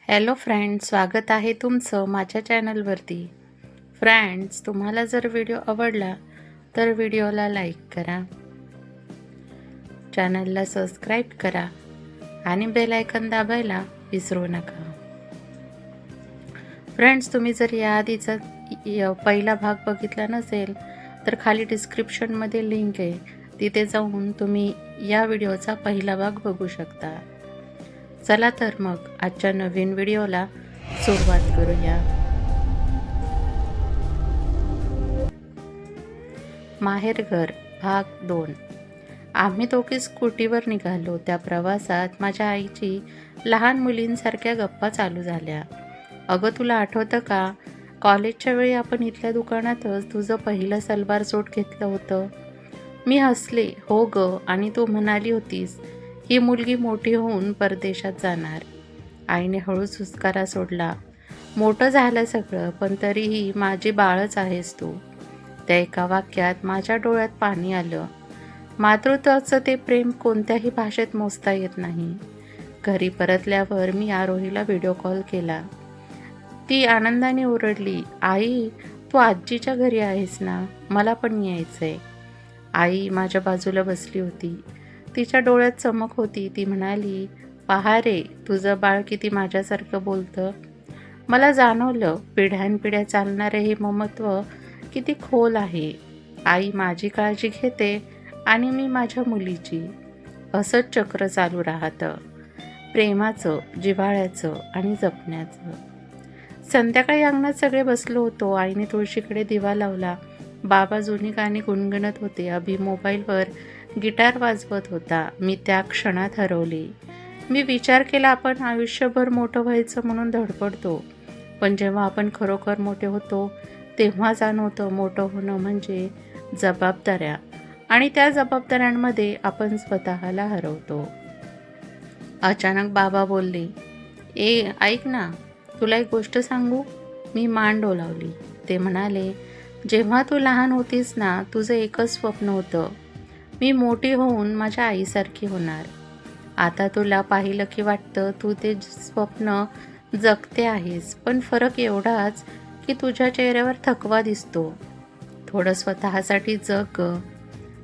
Hello friends, स्वागत आहे तुमचं माझ्या चॅनलवरती. फ्रेंड्स, तुम्हाला जर व्हिडिओ आवडला तर व्हिडिओला लाईक करा, चॅनलला सबस्क्राईब करा आणि बेल आयकॉन दाबायला विसरू नका. फ्रेंड्स, तुम्ही जर याआधीचा पहिला भाग बघितला नसेल तर खाली डिस्क्रिप्शनमध्ये लिंक आहे, तिथे जाऊन तुम्ही या व्हिडिओचा पहिला भाग बघू शकता. चला तर मग आजच्या नवीन व्हिडिओला सुरुवात करूया. माहेरघर भाग 2. आम्ही दोघे स्कूटीवर निघालो. त्या प्रवासात माझ्या आईची लहान मुलींसारख्या गप्पा चालू झाल्या. अगं, तुला आठवतं का, कॉलेजच्या वेळी आपण इथल्या दुकानातच तुझं पहिलं सलवार सूट घेतलं होतं. मी हसले. हो ग, आणि तू म्हणाली होतीस ही मुलगी मोठी होऊन परदेशात जाणार. आईने हळूच हुसकारा सोडला. मोठं झालं सगळं, पण तरीही माझी बाळच आहेस तू. त्या एका वाक्यात माझ्या डोळ्यात पाणी आलं. मातृत्वाचं ते प्रेम कोणत्याही भाषेत मोजता येत नाही. घरी परतल्यावर मी आरोहीला व्हिडिओ कॉल केला. ती आनंदाने ओरडली, आई, तू आजीच्या घरी आहेस ना, मला पण यायचंय. आई माझ्या बाजूला बसली होती. तिच्या डोळ्यात चमक होती. ती म्हणाली, पहा रे, तुझं बाळ किती माझ्यासारखं बोलतं. मला जाणवलं, पिढ्यानपिढ्या चालणारे हे ममत्व किती खोल आहे. आई माझी काळजी घेते आणि मी माझ्या मुलीची. असंच चक्र चालू राहतं, प्रेमाचं, जिव्हाळ्याचं आणि जपण्याचं. संध्याकाळी अंगणात सगळे बसलो होतो. आईने तुळशीकडे दिवा लावला. बाबा जुनी गाणी गुणगुणत होते. अभि मोबाईलवर गिटार वाजवत होता. मी त्या क्षणात हरवले. मी विचार केला, आपण आयुष्यभर मोठं व्हायचं म्हणून धडपडतो, पण जेव्हा आपण खरोखर मोठे होतो तेव्हा जाणवतं मोठं होणं म्हणजे जबाबदाऱ्या, आणि त्या जबाबदाऱ्यांमध्ये आपण स्वतःला हरवतो. अचानक बाबा बोलले, ऐक ना, तुला एक गोष्ट सांगू. मी मान डोलावली. ते म्हणाले, जेव्हा तू लहान होतीस ना, तुझं एकच स्वप्न होतं, मी मोठी होऊन माझ्या आईसारखी होणार. आता तुला पाहिलं की वाटतं तू ते स्वप्न जगते आहेस, पण फरक एवढाच की तुझ्या चेहऱ्यावर थकवा दिसतो. थोडं स्वतःसाठी जग ग.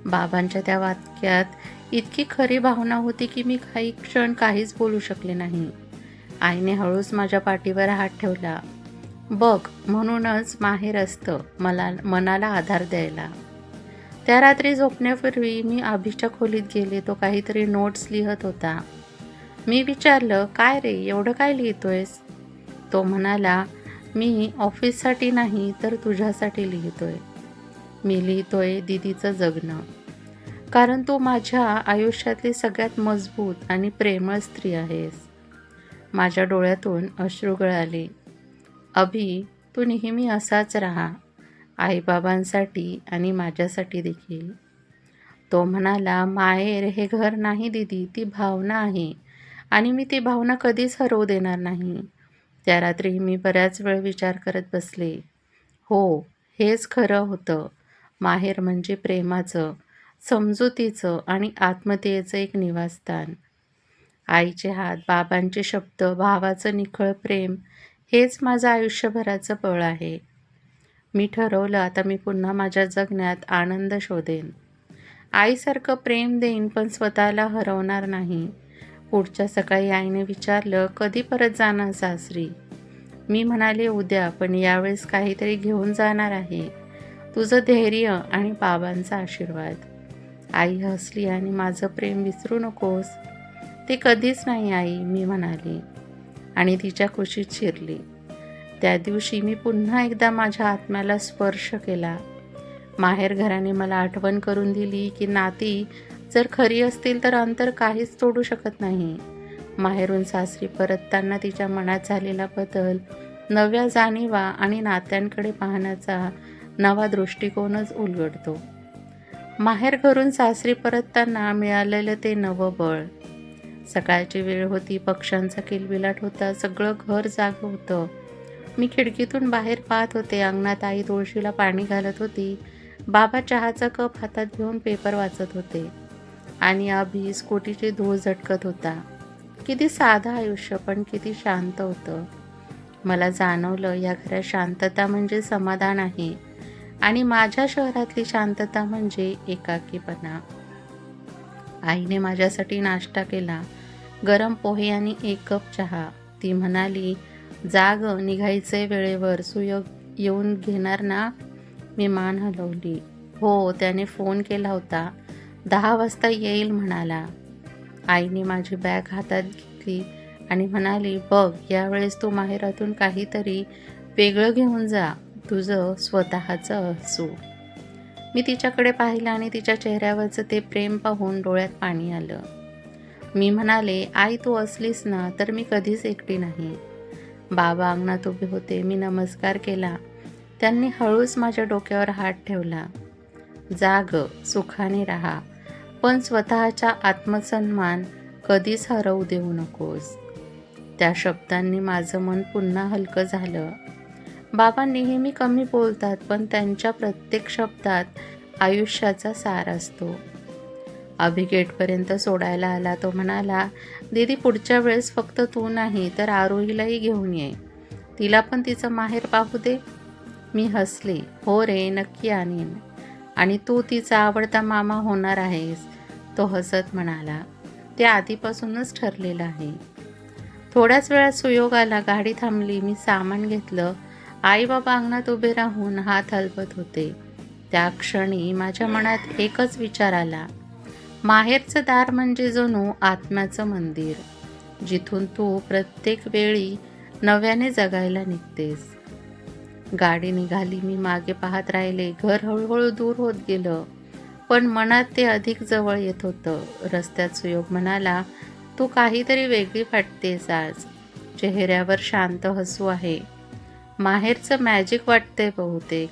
बाबांच्या त्या वाक्यात इतकी खरी भावना होती की मी काही क्षण काहीच बोलू शकले नाही. आईने हळूच माझ्या पाठीवर हात ठेवला. बघ, म्हणूनच माहेर असतं मनाला आधार द्यायला. त्या रात्री झोपण्यापूर्वी मी अभिच्या खोलीत गेले. तो काहीतरी नोट्स लिहत होता. मी विचारलं, काय रे, एवढं काय लिहितोयस? तो म्हणाला, मी ऑफिससाठी नाही तर तुझ्यासाठी लिहितोय. मी लिहितोय दीदीचं जगणं, कारण तू माझ्या आयुष्यातली सगळ्यात मजबूत आणि प्रेमळ स्त्री आहेस. माझ्या डोळ्यातून अश्रू गळाले. अभि, तू नेहमी असाच राहा, आईबाबांसाठी आणि माझ्यासाठी देखील. तो म्हणाला, माहेर हे घर नाही दीदी, ती भावना आहे, आणि मी ती भावना कधीच हरवू देणार नाही. त्या रात्री मी बऱ्याच वेळ विचार करत बसले. हो, हेच खरं होतं. माहेर म्हणजे प्रेमाचं, समजुतीचं आणि आत्मीयतेचं एक निवासस्थान. आईचे हात, बाबांचे शब्द, भावाचं निखळ प्रेम, हेच माझं आयुष्यभराचं बळ आहे. मी ठरवलं, आता मी पुन्हा माझ्या जगण्यात आनंद शोधेन. आईसारखं प्रेम देईन, पण स्वतःला हरवणार नाही. पुढच्या सकाळी आईने विचारलं, कधी परत जाणार सासरी? मी म्हणाले, उद्या, पण यावेळेस काहीतरी घेऊन जाणार आहे, तुझं धैर्य आणि बाबांचा आशीर्वाद. आई हसली आणि माझं प्रेम विसरू नकोस. ते कधीच नाही आई, मी म्हणाले, आणि तिच्या कुशीत शिरली. त्या दिवशी मी पुन्हा एकदा माझ्या आत्म्याला स्पर्श केला. माहेरघराने मला आठवण करून दिली की नाती जर खरी असतील तर अंतर काहीच तोडू शकत नाही. माहेरून सासरी परतताना तिच्या मनात झालेला बदल, नव्या जाणीवा आणि नात्यांकडे पाहण्याचा नवा दृष्टिकोनच उलगडतो. माहेर घरून सासरी परतताना मिळालेलं ते नवं बळ. सकाळची वेळ होती, पक्ष्यांचा किलबिलाट होता, सगळं घर जागं होतं. मी खिडकीतून बाहेर पाहत होते. अंगणात आई तुळशीला पाणी घालत होती. बाबा चहाचा कप हातात घेऊन पेपर वाचत होते आणि अभि स्कूटीची धूळ झटकत होता. किती साधं आयुष्य पण किती शांत होतं. मला जाणवलं या घरात शांतता म्हणजे समाधान आहे आणि माझ्या शहरातली शांतता म्हणजे एकाकीपणा. आईने माझ्यासाठी नाश्ता केला, गरम पोहे आणि 1 कप चहा. ती म्हणाली, "जा गं, निघायचंय वेळेवर. सुयोग येऊन घेणार ना?" मी मान हलवली. "हो, त्याने फोन केला होता. 10 वाजता येईल म्हणाला." आईने माझी बॅग हातात घेतली आणि म्हणाली, "बघ, यावेळेस तू माहेरातून काहीतरी वेगळं घेऊन जा, तुझं स्वतःचं हसू." मी तिच्याकडे पाहिलं आणि तिच्या चेहऱ्यावरचं ते प्रेम पाहून डोळ्यात पाणी आलं. मी म्हणाले, "आई, तू असलीस ना तर मी कधीच एकटी नाही." बाबा अंगणात उभे होते. मी नमस्कार केला. त्यांनी हळूच माझ्या डोक्यावर हात ठेवला. "जा गं, सुखाने राहा, पण स्वतःचा आत्मसन्मान कधीच हरवू देऊ नकोस." त्या शब्दांनी माझं मन पुन्हा हलकं झालं. बाबा नेहमी कमी बोलतात, पण त्यांच्या प्रत्येक शब्दात आयुष्याचा सार असतो. अभि गेटपर्यंत सोडायला आला. तो म्हणाला, "दीदी, पुढच्या वेळेस फक्त तू नाही तर आरोहीलाही घेऊन ये. तिला पण तिचं माहेर पाहू दे." मी हसले. "हो रे, नक्की आणीन. आणि तू तिचा आवडता मामा होणार आहेस." तो हसत म्हणाला, "ते आधीपासूनच ठरलेलं आहे." थोड्याच वेळात सुयोग आला. गाडी थांबली. मी सामान घेतलं. आई बाबा अंगणात उभे राहून हात हलवत होते. त्या क्षणी माझ्या मनात एकच विचार आला, माहेरचं दार म्हणजे जणू आत्म्याचं मंदिर, जिथून तू प्रत्येक वेळी नव्याने जगायला निघतेस. गाडी निघाली. मी मागे पाहत राहिले. घर हळूहळू दूर होत गेलं, पण मनात ते अधिक जवळ येत होतं. रस्त्यात सुयोग म्हणाला, "तू काहीतरी वेगळी वाटतेस आज. चेहऱ्यावर शांत हसू आहे. माहेरचं मॅजिक वाटतंय बहुतेक."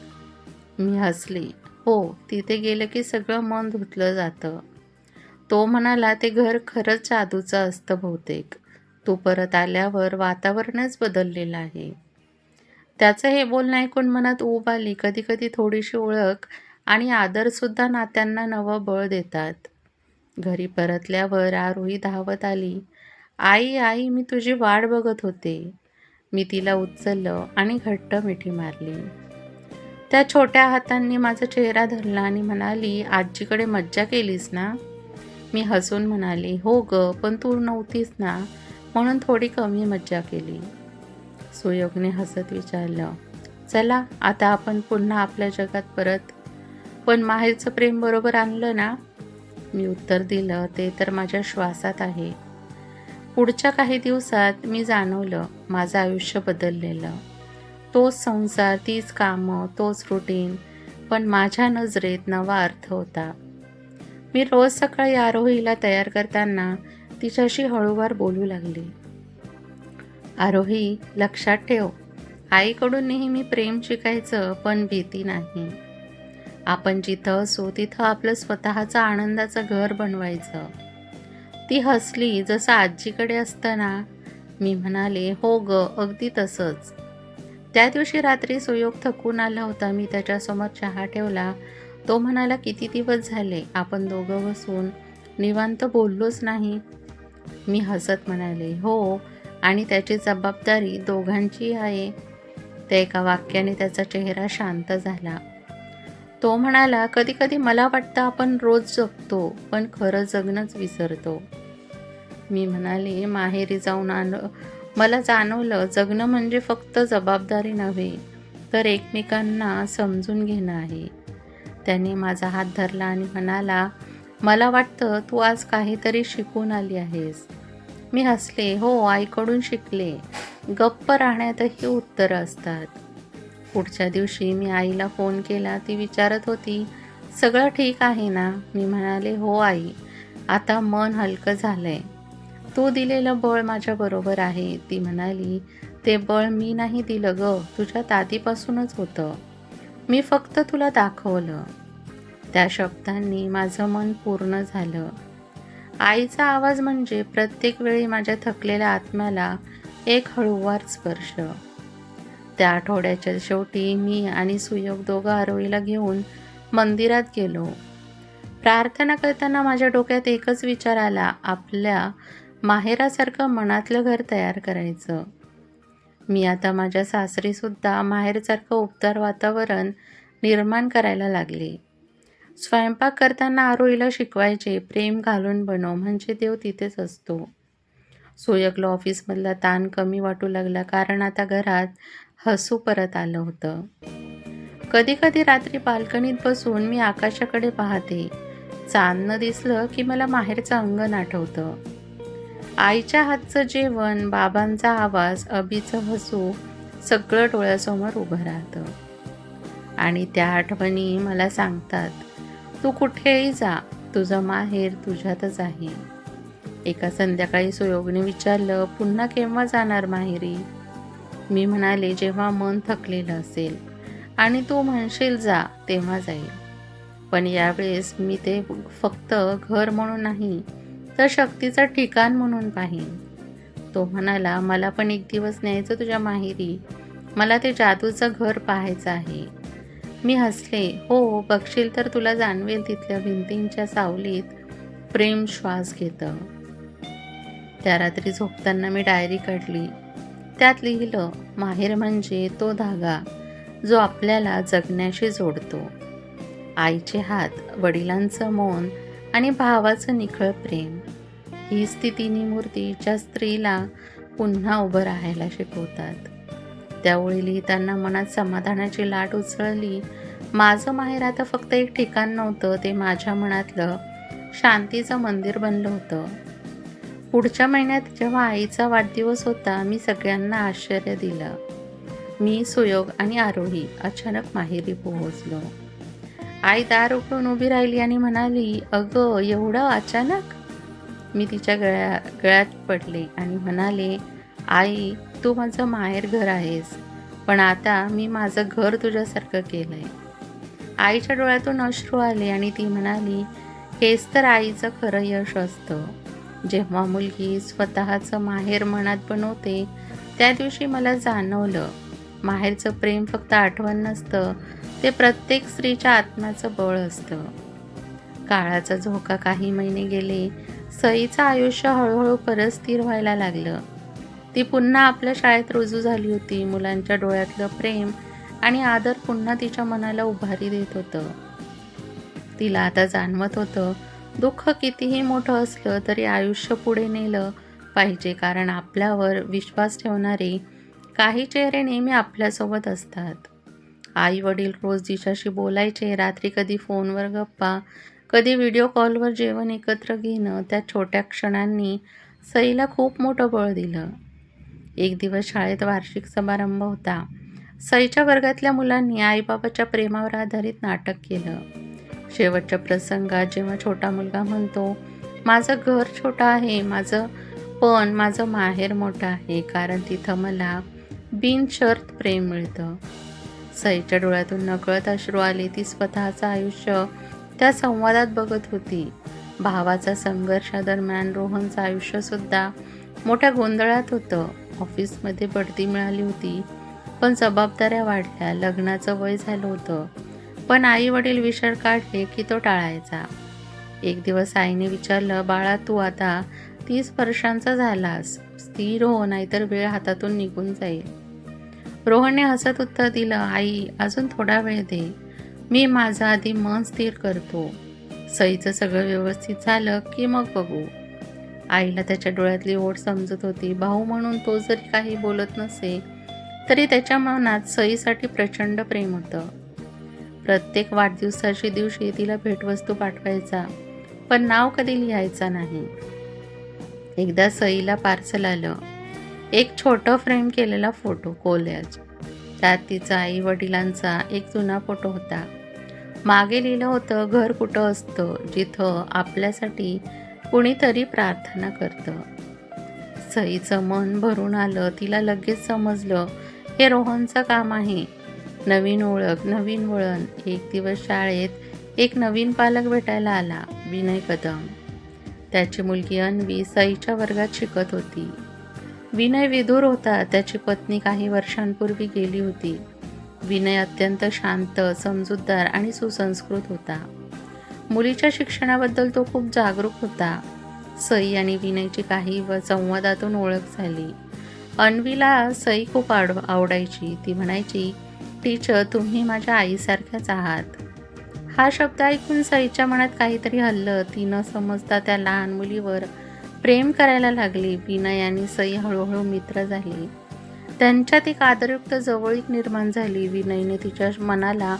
मी हसली. "हो, तिथे गेलं की सगळं मन धुतलं जातं." तो म्हणाला, "ते घर खरंच जादूचं असतं बहुतेक. तू परत आल्यावर वातावरणच बदललेलं आहे." त्याचं हे बोलणं ऐकून मनात ऊब आली. कधी-कधी थोडीशी ओळख आणि आदरसुद्धा नात्यांना नवं बळ देतात. घरी परतल्यावर आरोही धावत आली. "आई, आई, मी तुझी वाट बघत होते." मी तिला उचललं आणि घट्ट मिठी मारली. त्या छोट्या हातांनी माझा चेहरा धरला आणि म्हणाली, "आजीकडे मज्जा केलीस ना?" मी हसून म्हणाले, "हो गं, पण तू नव्हतीस ना, म्हणून थोडी कमी मज्जा केली." सुयोगने हसत विचारलं, "चला, आता आपण पुन्हा आपल्या जगात परत. पण माहेरचं प्रेम बरोबर आणलं ना?" मी उत्तर दिलं, "ते तर माझ्या श्वासात आहे." पुढच्या काही दिवसात मी जाणवलं, माझं आयुष्य बदललेलं. तोच संसार, तीच कामं, तोच रुटीन, पण माझ्या नजरेत नवा अर्थ होता. मी रोज सकाळी आरोहीला तयार करताना तिच्याशी हळूवार बोलू लागले. "आरोही, लक्षात ठेव, आईकडून नेहमी प्रेम शिकायचं, पण भीती नाही. आपण जिथं असू तिथं आपलं स्वतःचं आनंदाचं घर बनवायचं." ती हसली. "जसं आजीकडे असतं ना?" मी म्हणाले, "हो गं, अगदी तसंच." त्या दिवशी रात्री सुयोग थकून आला होता. मी त्याच्यासमोर चहा ठेवला. तो म्हणाला, "किती दिवस झाले आपण दोघं बसून निवांत बोललोच नाही." मी हसत म्हणाले, "हो, आणि त्याची जबाबदारी दोघांची आहे." त्या एका वाक्याने त्याचा चेहरा शांत झाला. तो म्हणाला, "कधी-कधी मला वाटतं आपण रोज जगतो, पण खरं जगणंच विसरतो." मी म्हणाले, "माहेरी जाऊन मला जाणवलं, जगणं म्हणजे फक्त जबाबदारी नव्हे, तर एकमेकांना समजून घेणं आहे." त्याने माझा हात धरला आणि म्हणाला, "मला वाटतं तू आज काहीतरी शिकून आली आहेस." मी हसले. "हो, आईकडून शिकले. गप्प राहण्यातही उत्तरं असतात." पुढच्या दिवशी मी आईला फोन केला. ती विचारत होती, "सगळं ठीक आहे ना?" मी म्हणाले, "हो आई, आता मन हलकं झालंय. तू दिलेलं बळ माझ्याबरोबर आहे." ती म्हणाली, "ते बळ मी नाही दिलं गं, तुझ्यात आधीपासूनच होतं. मी फक्त तुला दाखवलं." त्या शब्दांनी माझं मन पूर्ण झालं. आईचा आवाज म्हणजे प्रत्येक वेळी माझ्या थकलेल्या आत्म्याला एक हळूवार स्पर्श. त्या आठवड्याच्या शेवटी मी आणि सुयोग दोघं आरोहीला घेऊन मंदिरात गेलो. प्रार्थना करताना माझ्या डोक्यात एकच विचार आला, आपल्या माहेरासारखं मनातलं घर तयार करायचं. मी आता माझ्या सासरीसुद्धा माहेरसारखं उबदार वातावरण निर्माण करायला लागले. स्वयंपाक करताना आरोहीला शिकवायचे, प्रेम घालून बनव म्हणजे देव तिथेच असतो. सोयगला ऑफिसमधला ताण कमी वाटू लागला, कारण आता घरात हसू परत आलं होतं. कधी कधी रात्री बाल्कनीत बसून मी आकाशाकडे पाहते. चांदणं दिसलं की मला माहेरचं अंगण आठवतं. आईच्या हातचं जेवण, बाबांचा आवाज, अभिचं हसू सगळं डोळ्यासमोर उभं राहतं. आणि त्या आठवणी मला सांगतात, तू कुठेही जा, तुझं माहेर तुझ्यातच आहे. एका संध्याकाळी सुयोगने विचारलं, पुन्हा केव्हा जाणार माहेरी? मी म्हणाले, जेव्हा मन थकलेलं असेल आणि तू म्हणशील जा, तेव्हा जाईल. पण यावेळेस मी ते फक्त घर म्हणून नाही, तर शक्तीचं ठिकाण म्हणून पाहीन. तो म्हणाला, मला पण एक दिवस न्यायचं तुझ्या माहेरी. मला ते जादूचं घर पाहायचं आहे. मी हसले, हो, बघशील तर तुला जाणवेल तिथल्या भिंतींच्या सावलीत प्रेम श्वास घेतं. त्या रात्री झोपताना मी डायरी काढली. त्यात लिहिलं, माहेर म्हणजे तो धागा जो आपल्याला जगण्याशी जोडतो. आईचे हात, वडिलांचं मौन आणि भावाचं निखळ प्रेम, हीच ती तिन्ही मूर्ती ज्या स्त्रीला पुन्हा उभं राहायला शिकवतात. त्यावेळी लिहिताना मनात समाधानाची लाट उसळली. माझं माहेर आता फक्त एक ठिकाण नव्हतं, ते माझ्या मनातलं शांतीचं मंदिर बनलं होतं. पुढच्या महिन्यात जेव्हा आईचा वाढदिवस होता, मी सगळ्यांना आश्चर्य दिलं. मी, सुयोग आणि आरोही अचानक माहेरी पोहोचलो. आई दार उघडून उभी राहिली आणि म्हणाली, अगं, एवढं अचानक? मी तिच्या गळ्यात पडले आणि म्हणाले, आई, तू माझं माहेर घर आहेस, पण आता मी माझं घर तुझ्यासारखं केलंय. आईच्या डोळ्यातून अश्रू आले आणि ती म्हणाली, हेच तर आईचं खरं यश असतं. जेव्हा मुलगी स्वतःचं माहेर मनात बनवते, त्या दिवशी मला जाणवलं, माहेरचं प्रेम फक्त आठवण नसतं, ते प्रत्येक स्त्रीच्या आत्म्याचं बळ असतं. काळाचा झोका काही महिने गेले. सईचं आयुष्य हळूहळू परत स्थिर व्हायला लागलं. ती पुन्हा आपल्या शाळेत रुजू झाली होती. मुलांच्या डोळ्यातलं प्रेम आणि आदर पुन्हा तिच्या मनाला उभारी देत होतं. तिला आता जाणवत होतं, दुःख कितीही मोठं असलं तरी आयुष्य पुढे नेलं पाहिजे, कारण आपल्यावर विश्वास ठेवणारे काही चेहरे नेहमी आपल्यासोबत असतात. आई वडील रोज तिच्याशी बोलायचे. रात्री कधी फोनवर गप्पा, कधी व्हिडिओ कॉलवर जेवण एकत्र घेणं. त्या छोट्या क्षणांनी सईला खूप मोठं बळ दिलं. एक दिवस शाळेत वार्षिक समारंभ होता. सईच्या वर्गातल्या मुलांनी आईबाबाच्या प्रेमावर आधारित नाटक केलं. शेवटच्या प्रसंगात जेव्हा छोटा मुलगा म्हणतो, माझं घर छोटं आहे, पण माझं माहेर मोठं आहे, कारण तिथं मला बिनशर्त प्रेम मिळतं. सईच्या डोळ्यातून नकळत अश्रू आले. ती स्वतःचं आयुष्य त्या संवादात बघत होती. भावाचा संघर्षादरम्यान रोहनचं आयुष्यसुद्धा मोठ्या गोंधळात होतं. ऑफिसमध्ये बढती मिळाली होती, पण जबाबदाऱ्या वाढल्या. लग्नाचं वय झालं होतं, पण आई वडील विचार काढले की तो टाळायचा. एक दिवस आईने विचारलं, बाळा, तू आता 30 वर्षांचा झालास, स्थिर हो, नाहीतर वेळ हातातून निघून जाईल. रोहनने हसत उत्तर दिलं, आई, अजून थोडा वेळ दे, मी माझं आधी मन स्थिर करतो. सईचं सगळं व्यवस्थित झालं की मग बघू. आईला त्याच्या डोळ्यातली ओढ समजत होती. भाऊ म्हणून तो जरी काही बोलत नसे, तरी त्याच्या मनात सईसाठी प्रचंड प्रेम होतं. प्रत्येक वाढदिवसाच्या दिवशी तिला भेटवस्तू पाठवायचा, पण नाव कधी लिहायचा नाही. एकदा सईला पार्सल आलं, एक छोटं फ्रेम केलेला फोटो, कोलॅज. त्यात तिचा आई वडिलांचा एक जुना फोटो होता. मागे लिहिलं होतं, घर कुठं असतं जिथं आपल्यासाठी कुणीतरी प्रार्थना करतं. सईचं मन भरून आलं. तिला लगेच समजलं, हे रोहनचं काम आहे. नवीन ओळख, नवीन वळण. एक दिवस शाळेत एक नवीन पालक भेटायला आला, विनय कदम. त्याची मुलगी अन्वी सईच्या वर्गात शिकत होती. विनय विदूर होता. त्याची पत्नी काही वर्षांपूर्वी गेली होती. विनय अत्यंत शांत, समजूतदार आणि सुसंस्कृत होता. मुलीच्या शिक्षणाबद्दल तो खूप जागरूक होता. सई आणि विनयची काही संवादातून ओळख झाली. अन्वीला सई खूप आवडायची. ती म्हणायची, टीचर तुम्ही माझ्या आईसारख्याच आहात. हा शब्द ऐकून सईच्या मनात काहीतरी हललं. ती न समजता त्या लहान मुलीवर प्रेम करायला लागली. विनय आणि सई हळूहळू मित्र झाली. त्यांच्यात एक आदरयुक्त जवळीक निर्माण झाली. विनयने तिच्या मनाला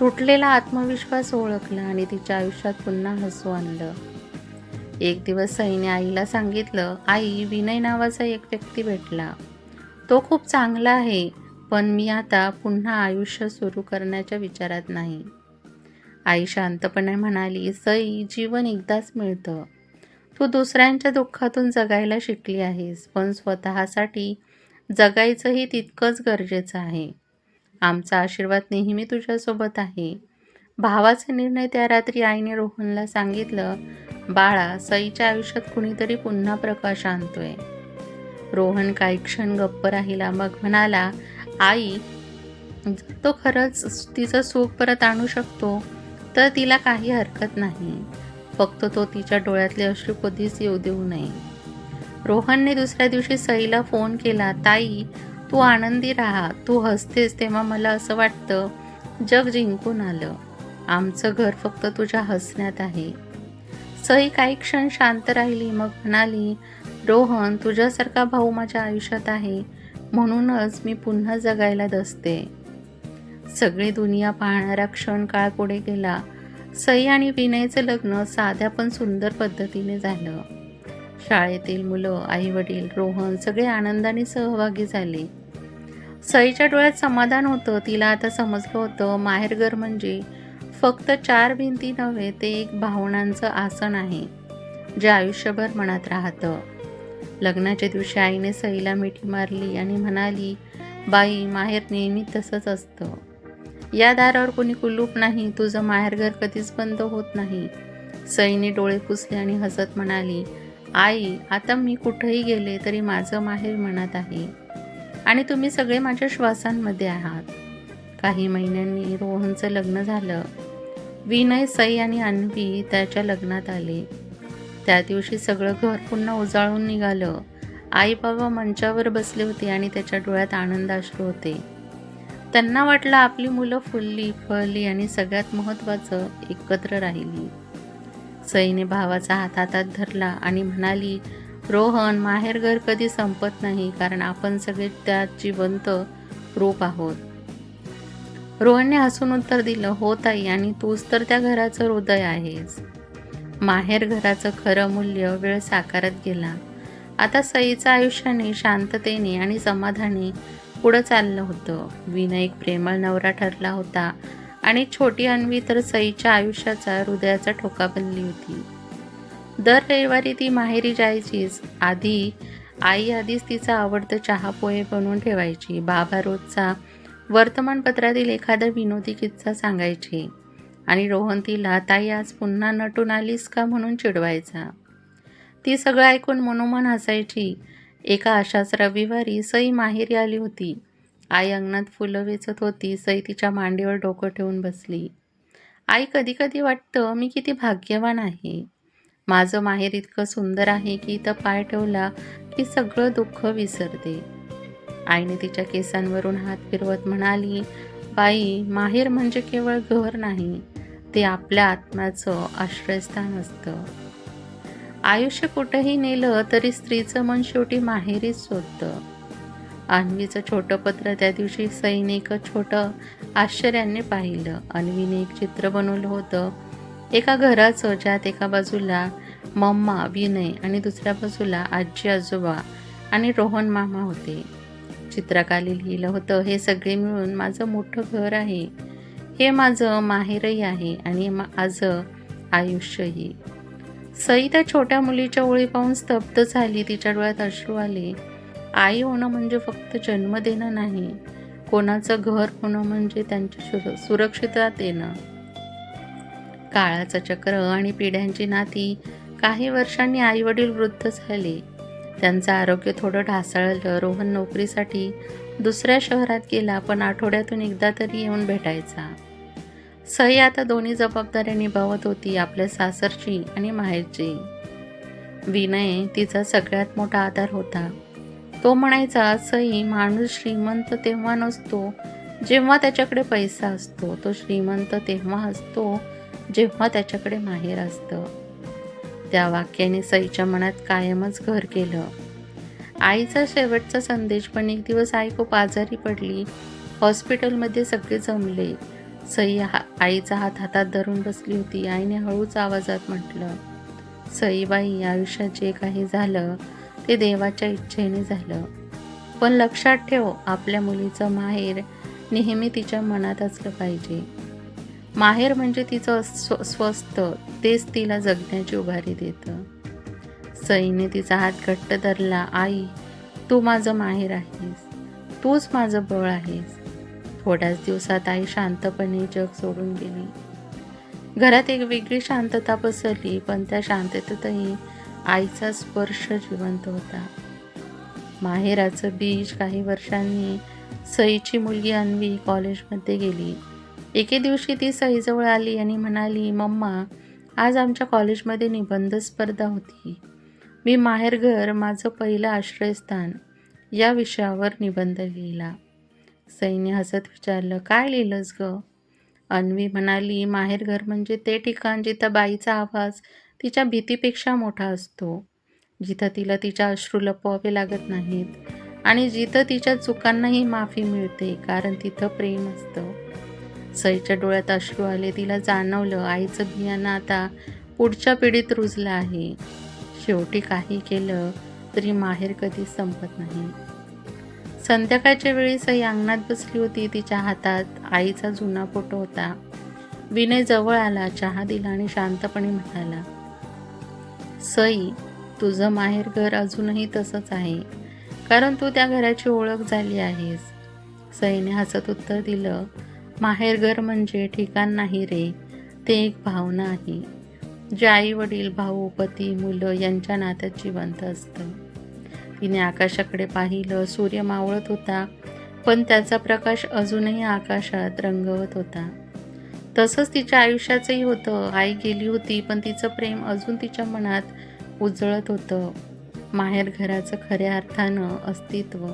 तुटलेला आत्मविश्वास ओळखला आणि तिच्या आयुष्यात पुन्हा हसू आणलं. एक दिवस सईने आईला सांगितलं, आई, विनय नावाचा एक व्यक्ती भेटला. तो खूप चांगला आहे, पण मी आता पुन्हा आयुष्य सुरू करण्याच्या विचारात नाही. आई शांतपणे म्हणाली, सई, जीवन एकदाच मिळतं. तू दुसऱ्यांच्या दुःखातून जगायला शिकली आहेस, पण स्वतःसाठी जगायचंही तितकंच गरजेचं आहे. आमचा आशीर्वाद नेहमी तुझ्यासोबत आहे. भावाचा निर्णय त्या रात्री आईने रोहनला सांगितलं, बाळा, सईच्या आयुष्यात कुणीतरी पुन्हा प्रकाश आणतोय. रोहन काही क्षण गप्प राहिला, मग म्हणाला, आई, जर तो खरंच तिचं सुख परत आणू शकतो तर तिला काही हरकत नाही. फक्त तो तिच्या डोळ्यातले अश्रू कधीच येऊ देऊ नये. रोहनने दुसऱ्या दिवशी सईला फोन केला, ताई, तू आनंदी राहा. तू हसतेस तेव्हा मला असं वाटतं जग जिंकून आलं. आमचं घर फक्त तुझ्या हसण्यात आहे. सई काही क्षण शांत राहिली, मग म्हणाली, रोहन, तुझ्यासारखा भाऊ माझ्या आयुष्यात आहे, म्हणूनच मी पुन्हा जगायला दसते. सगळी दुनिया पाहणारा क्षण काळ पुढे गेला. सई आणि विनयचं लग्न साध्या पण सुंदर पद्धतीने झालं. शाळेतील मुलं, आईवडील, रोहन सगळे आनंदाने सहभागी झाले. सईच्या डोळ्यात समाधान होतं. तिला आता समजलं होतं, माहेरघर म्हणजे फक्त 4 भिंती नव्हे, ते एक भावनांचं आसन आहे, जे आयुष्यभर मनात राहतं. लग्नाच्या दिवशी आईने सईला मिठी मारली आणि म्हणाली, बाई, माहेर नेहमी तसंच असतं. या दारावर कोणी कुलूप नाही. तुझं माहेरघर कधीच बंद होत नाही. सईने डोळे पुसले आणि हसत म्हणाली, आई, आता मी कुठेही गेले तरी माझं माहेर मनात आहे आणि तुम्ही सगळे माझ्या श्वासांमध्ये आहात. काही महिन्यांनी रोहनचं लग्न झालं. विनय, सई आणि अन्वी त्याच्या लग्नात आले. त्या दिवशी सगळं घर पुन्हा उजाळून निघालं. आई बाबा मंचावर बसले होते आणि त्याच्या डोळ्यात आनंदाश्रू होते. त्यांना वाटलं आपली मुलं फुलली, फळली आणि सगळ्यात महत्त्वाचं, एकत्र राहिली. सईने भावाचा हात हातात धरला आणि म्हणाली, रोहन, माहेरघर कधी संपत नाही, कारण आपण सगळे त्यात जिवंत रूप आहोत. रोहनने हसून उत्तर दिलं, हो ताई, आणि तूच तर त्या घराचं हृदय आहेस. माहेर घराचं खरं मूल्य वेळ साकारत गेला. आता सईचं आयुष्याने शांततेने आणि समाधानी पुढं चाललं होतं. विनय एक प्रेमळ नवरा ठरला होता आणि छोटी अन्वी तर सईच्या आयुष्याचा हृदयाचा ठोका बनली होती. दर रविवारी ती माहेरी जायचीच. आई आधीच तिचा आवडतं चहा पोहे बनवून ठेवायची. बाबा रोजचा वर्तमानपत्रातील एखादा विनोदी किस्सा सांगायचे आणि रोहन तिला, ताई, आज पुन्हा नटून आलीस का म्हणून चिडवायचा. ती सगळं ऐकून मनोमन हसायची. एका अशाच रविवारी सई माहेरी आली होती. आई अंगणात फुलं वेचत होती. सई तिच्या मांडीवर डोकं ठेवून बसली. आई, कधी कधी वाटतं मी किती भाग्यवान आहे. माझं माहेर इतकं सुंदर आहे की इथं पाय ठेवला की सगळं दुःख विसरते. आईने तिच्या केसांवरून हात फिरवत म्हणाली, बाई, माहेर म्हणजे केवळ घर नाही, ते आपल्या आत्म्याचं आश्रयस्थान असतं. आयुष्य कुठेही नेलं तरी स्त्रीचं मन शेवटी माहेरीच शोधतं. अन्वीचं छोटं पत्र त्या दिवशी सईने एक छोटं आश्चर्याने पाहिलं. अन्वीने एक चित्र बनवलं होतं एका घराचं, ज्यात एका बाजूला मम्मा, विनय आणि दुसऱ्या बाजूला आजी आजोबा आणि रोहन मामा होते. चित्रकाली लिहिलं होतं, हे सगळे मिळून माझं मोठं घर आहे. हे माझं माहेरही आहे आणि माझं आयुष्यही. सई त्या छोट्या मुलीच्या ओळी पाहून स्तब्ध झाली. तिच्या डोळ्यात अश्रू आले. आई होणं म्हणजे फक्त जन्म देणं नाही, कोणाचं घर होणं म्हणजे त्यांची सुरक्षितता देणं. काळाचं चक्र आणि पिढ्यांची नाती. काही वर्षांनी आईवडील वृद्ध झाले. त्यांचं आरोग्य थोडं ढासळलं. रोहन नोकरीसाठी दुसऱ्या शहरात गेला, पण आठवड्यातून एकदा तरी येऊन भेटायचा. सई आता दोन्ही जबाबदाऱ्या निभावत होती, आपल्या सासरची आणि माहेरची. विनय तिचा सगळ्यात मोठा आधार होता. तो म्हणायचा, सई, माणूस श्रीमंत तेव्हा नसतो जेव्हा त्याच्याकडे पैसा असतो. तो श्रीमंत तेव्हा असतो जेव्हा त्याच्याकडे माहेर असतं. त्या वाक्याने सईच्या मनात कायमच घर केलं. आईचा शेवटचा संदेश. पण एक दिवस आई खूप आजारी पडली. हॉस्पिटलमध्ये सगळे जमले. सई आईचा हात हातात धरून बसली होती. आईने हळूच आवाजात म्हटलं, सईबाई, आयुष्यात जे काही झालं ते देवाच्या इच्छेने झालं. पण लक्षात ठेव, आपल्या मुलीचं माहेर नेहमी तिच्या मनात असलं पाहिजे. माहेर म्हणजे तिचं स्वस्थ, तेच तिला जगण्याची उभारी देतं. सईने तिचा हात घट्ट धरला. आई, तू माझं माहेर आहेस, तूच माझं बळ आहेस. थोड्याच दिवसात आई शांतपणे जग सोडून गेली. घरात एक वेगळी शांतता पसरली, पण त्या शांततेतही आईचा स्पर्श जिवंत होता. माहेराचं बीज. काही वर्षांनी सईची मुलगी अन्वी कॉलेजमध्ये गेली. एके दिवशी ती सईजवळ आली आणि म्हणाली, मम्मा, आज आमच्या कॉलेजमध्ये निबंध स्पर्धा होती. मी माहेरघर माझं पहिलं आश्रयस्थान या विषयावर निबंध लिहिला. सईने हसत विचारलं, काय लिहिलंस ग? अन्वी म्हणाली, माहेरघर म्हणजे ते ठिकाण जिथं बाईचा आवाज तिच्या भीतीपेक्षा मोठा असतो, जिथं तिला तिच्या अश्रू लपवावे लागत नाहीत आणि जिथं तिच्या चुकांनाही माफी मिळते, कारण तिथं प्रेम असतं. सईच्या डोळ्यात अश्रू आले. तिला जाणवलं, आईचं बियाणं आता पुढच्या पिढीत रुजलं आहे. शेवटी काही केलं तरी माहेर कधीच संपत नाही. संध्याकाळच्या वेळी सई अंगणात बसली होती. तिच्या हातात आईचा जुना फोटो होता. विनय जवळ आला, चहा दिला आणि शांतपणे म्हणाला, सई, तुझं माहेरघर अजूनही तसंच आहे, कारण तू त्या घराची ओळख झाली आहेस. सईने हसत उत्तर दिलं, माहेरघर म्हणजे ठिकाण नाही रे, ते एक भावना आहे, जे आई वडील, भाऊ, पती, मुलं यांच्या नात्यात जिवंत असतं. तिने आकाशाकडे पाहिलं. सूर्य मावळत होता, पण त्याचा प्रकाश अजूनही आकाशात रंगवत होता. तसंच तिच्या आयुष्याचंही होतं. आई गेली होती, पण तिचं प्रेम अजून तिच्या मनात उजळत होतं. माहेरघराचं खऱ्या अर्थानं अस्तित्व.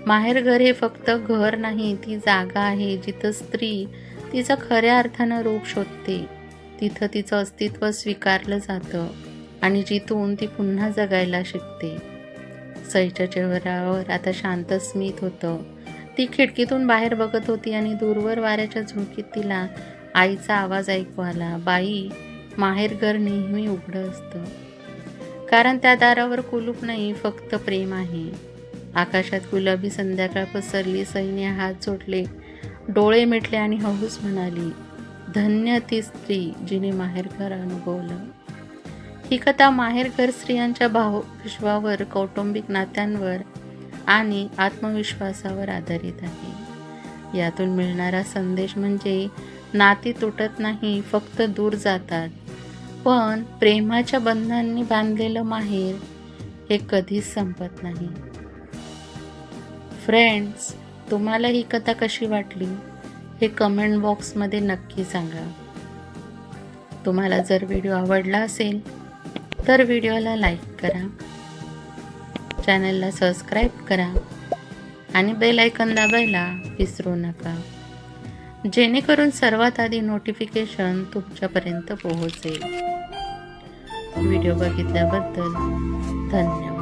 माहेरघर हे फक्त घर नाही, ती जागा आहे जिथं स्त्री तिचं खऱ्या अर्थानं रूप शोधते, तिथं तिचं अस्तित्व स्वीकारलं जातं आणि जिथून ती पुन्हा जगायला शिकते. सईच्या चेहऱ्यावर आता शांत स्मित होतं. ती खिडकीतून बाहेर बघत होती आणि दूरवर वाऱ्याच्या झुळकीत तिला आईचा आवाज ऐकू आला, बाई, माहेरघर नेहमी उघडं असतं, कारण त्या दारावर कुलूप नाही, फक्त प्रेम आहे. आकाशात गुलाबी संध्याकाळ पसरली. सईने हात जोडले, डोळे मिटले आणि हळूच म्हणाली, धन्य ती स्त्री जिने माहेरघर अनुभवलं. ही कथा माहेरघर स्त्रियांच्या भावविश्वावर, कौटुंबिक नात्यांवर आणि आत्मविश्वासावर आधारित आहे. यातून मिळणारा संदेश म्हणजे नाती तुटत नाही, फक्त दूर जातात, पण प्रेमाच्या बंधांनी बांधलेलं माहेर हे कधीच संपत नाही. फ्रेंड्स, तुम्हाला ही कथा कशी वाटली हे कमेंट बॉक्समध्ये नक्की सांगा. तुम्हाला जर व्हिडिओ आवडला असेल तर व्हिडिओला लाईक करा, चॅनलला सबस्क्राईब करा आणि बेल आयकॉन दाबायला विसरू नका, जेणेकरून सर्वात आधी नोटिफिकेशन तुमच्यापर्यंत पोहोचेल. व्हिडिओ बघितल्याबद्दल धन्यवाद.